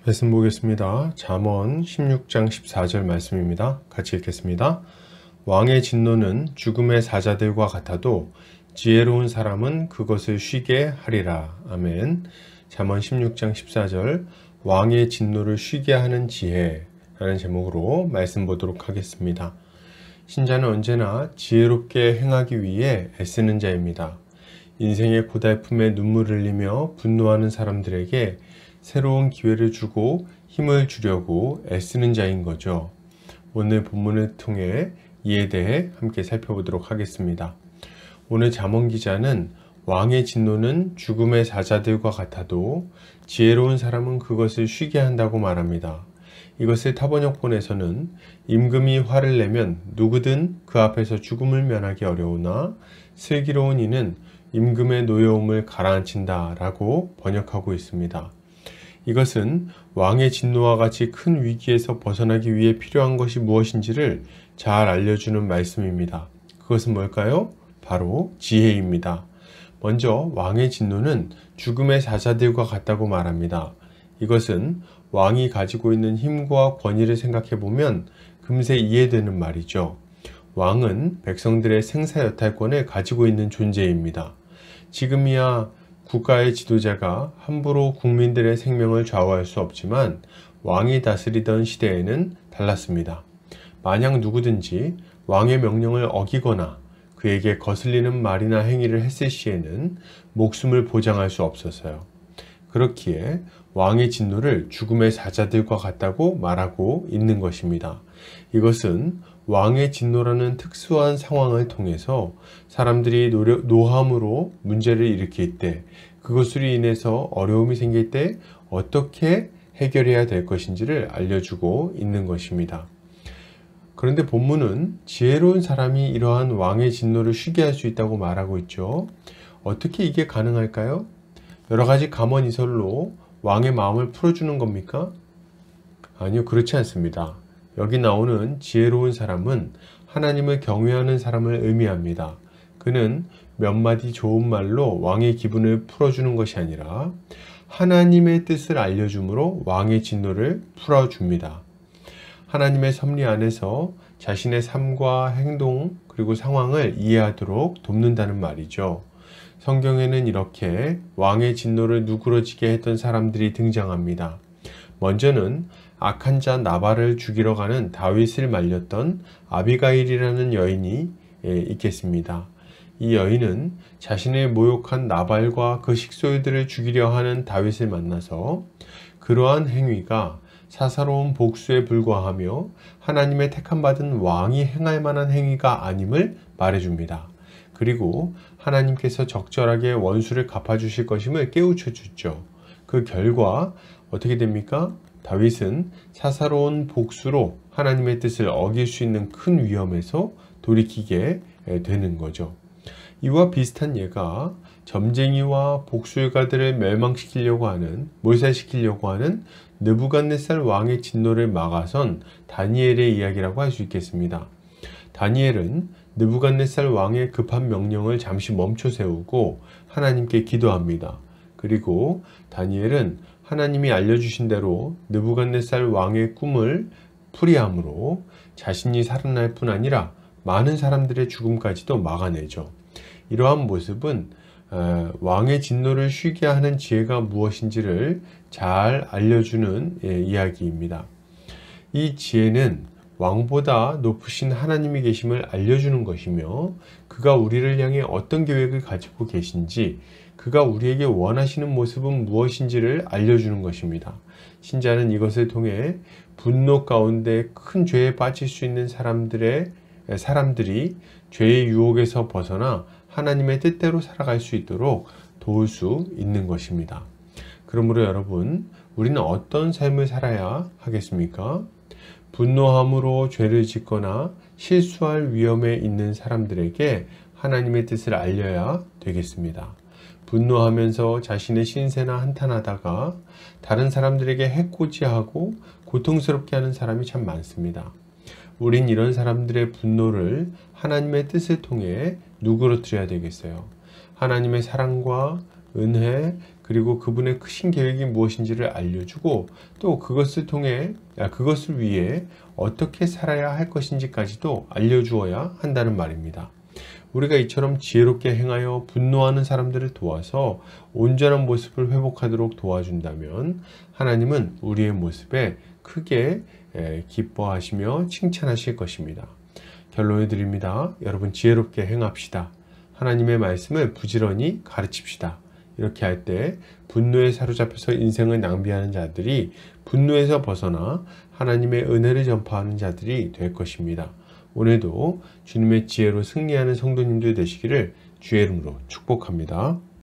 말씀 보겠습니다. 잠언 16장 14절 말씀입니다. 같이 읽겠습니다. 왕의 진노는 죽음의 사자들과 같아도 지혜로운 사람은 그것을 쉬게 하리라. 아멘. 잠언 16장 14절 왕의 진노를 쉬게 하는 지혜라는 제목으로 말씀 보도록 하겠습니다. 신자는 언제나 지혜롭게 행하기 위해 애쓰는 자입니다. 인생의 고달픔에 눈물을 흘리며 분노하는 사람들에게 새로운 기회를 주고 힘을 주려고 애쓰는 자인 거죠. 오늘 본문을 통해 이에 대해 함께 살펴보도록 하겠습니다. 오늘 잠언 기자는 왕의 진노는 죽음의 사자들과 같아도 지혜로운 사람은 그것을 쉬게 한다고 말합니다. 이것을 타번역본에서는 임금이 화를 내면 누구든 그 앞에서 죽음을 면하기 어려우나 슬기로운 이는 임금의 노여움을 가라앉힌다 라고 번역하고 있습니다. 이것은 왕의 진노와 같이 큰 위기에서 벗어나기 위해 필요한 것이 무엇인지를 잘 알려주는 말씀입니다. 그것은 뭘까요? 바로 지혜입니다. 먼저 왕의 진노는 죽음의 사자들과 같다고 말합니다. 이것은 왕이 가지고 있는 힘과 권위를 생각해보면 금세 이해되는 말이죠. 왕은 백성들의 생사여탈권을 가지고 있는 존재입니다. 지금이야 국가의 지도자가 함부로 국민들의 생명을 좌우할 수 없지만 왕이 다스리던 시대에는 달랐습니다. 만약 누구든지 왕의 명령을 어기거나 그에게 거슬리는 말이나 행위를 했을 시에는 목숨을 보장할 수 없었어요. 그렇기에 왕의 진노를 죽음의 사자들과 같다고 말하고 있는 것입니다. 이것은 왕의 진노라는 특수한 상황을 통해서 사람들이 노함으로 문제를 일으킬 때, 그것으로 인해서 어려움이 생길 때 어떻게 해결해야 될 것인지를 알려주고 있는 것입니다. 그런데 본문은 지혜로운 사람이 이러한 왕의 진노를 쉬게 할 수 있다고 말하고 있죠. 어떻게 이게 가능할까요? 여러 가지 감언이설로 왕의 마음을 풀어주는 겁니까? 아니요, 그렇지 않습니다. 여기 나오는 지혜로운 사람은 하나님을 경외하는 사람을 의미합니다. 그는 몇 마디 좋은 말로 왕의 기분을 풀어주는 것이 아니라 하나님의 뜻을 알려줌으로 왕의 진노를 풀어줍니다. 하나님의 섭리 안에서 자신의 삶과 행동 그리고 상황을 이해하도록 돕는다는 말이죠. 성경에는 이렇게 왕의 진노를 누그러지게 했던 사람들이 등장합니다. 먼저는 악한 자 나발을 죽이러 가는 다윗을 말렸던 아비가일이라는 여인이 있겠습니다. 이 여인은 자신의 모욕한 나발과 그 식소들을 죽이려 하는 다윗을 만나서 그러한 행위가 사사로운 복수에 불과하며 하나님의 택함받은 왕이 행할 만한 행위가 아님을 말해줍니다. 그리고 하나님께서 적절하게 원수를 갚아주실 것임을 깨우쳐 주죠. 그 결과 어떻게 됩니까? 다윗은 사사로운 복수로 하나님의 뜻을 어길 수 있는 큰 위험에서 돌이키게 되는 거죠. 이와 비슷한 예가 점쟁이와 복술가들을 멸망시키려고 하는, 몰살시키려고 하는 느부갓네살 왕의 진노를 막아선 다니엘의 이야기라고 할 수 있겠습니다. 다니엘은 느부갓네살 왕의 급한 명령을 잠시 멈춰 세우고 하나님께 기도합니다. 그리고 다니엘은 하나님이 알려주신 대로 느부갓네살 왕의 꿈을 풀이함으로 자신이 살아날 뿐 아니라 많은 사람들의 죽음까지도 막아내죠. 이러한 모습은 왕의 진노를 쉬게 하는 지혜가 무엇인지를 잘 알려주는 이야기입니다. 이 지혜는 왕보다 높으신 하나님이 계심을 알려주는 것이며 그가 우리를 향해 어떤 계획을 가지고 계신지, 그가 우리에게 원하시는 모습은 무엇인지를 알려주는 것입니다. 신자는 이것을 통해 분노 가운데 큰 죄에 빠질 수 있는 사람들이 죄의 유혹에서 벗어나 하나님의 뜻대로 살아갈 수 있도록 도울 수 있는 것입니다. 그러므로 여러분, 우리는 어떤 삶을 살아야 하겠습니까? 분노함으로 죄를 짓거나 실수할 위험에 있는 사람들에게 하나님의 뜻을 알려야 되겠습니다. 분노하면서 자신의 신세나 한탄하다가 다른 사람들에게 해코지하고 고통스럽게 하는 사람이 참 많습니다. 우린 이런 사람들의 분노를 하나님의 뜻을 통해 누그러뜨려야 되겠어요. 하나님의 사랑과 은혜 그리고 그분의 크신 계획이 무엇인지를 알려주고 또 그것을 위해 어떻게 살아야 할 것인지까지도 알려주어야 한다는 말입니다. 우리가 이처럼 지혜롭게 행하여 분노하는 사람들을 도와서 온전한 모습을 회복하도록 도와준다면 하나님은 우리의 모습에 크게 기뻐하시며 칭찬하실 것입니다. 결론을 드립니다. 여러분 지혜롭게 행합시다. 하나님의 말씀을 부지런히 가르칩시다. 이렇게 할 때 분노에 사로잡혀서 인생을 낭비하는 자들이 분노에서 벗어나 하나님의 은혜를 전파하는 자들이 될 것입니다. 오늘도 주님의 지혜로 승리하는 성도님들 되시기를 주의 이름으로 축복합니다.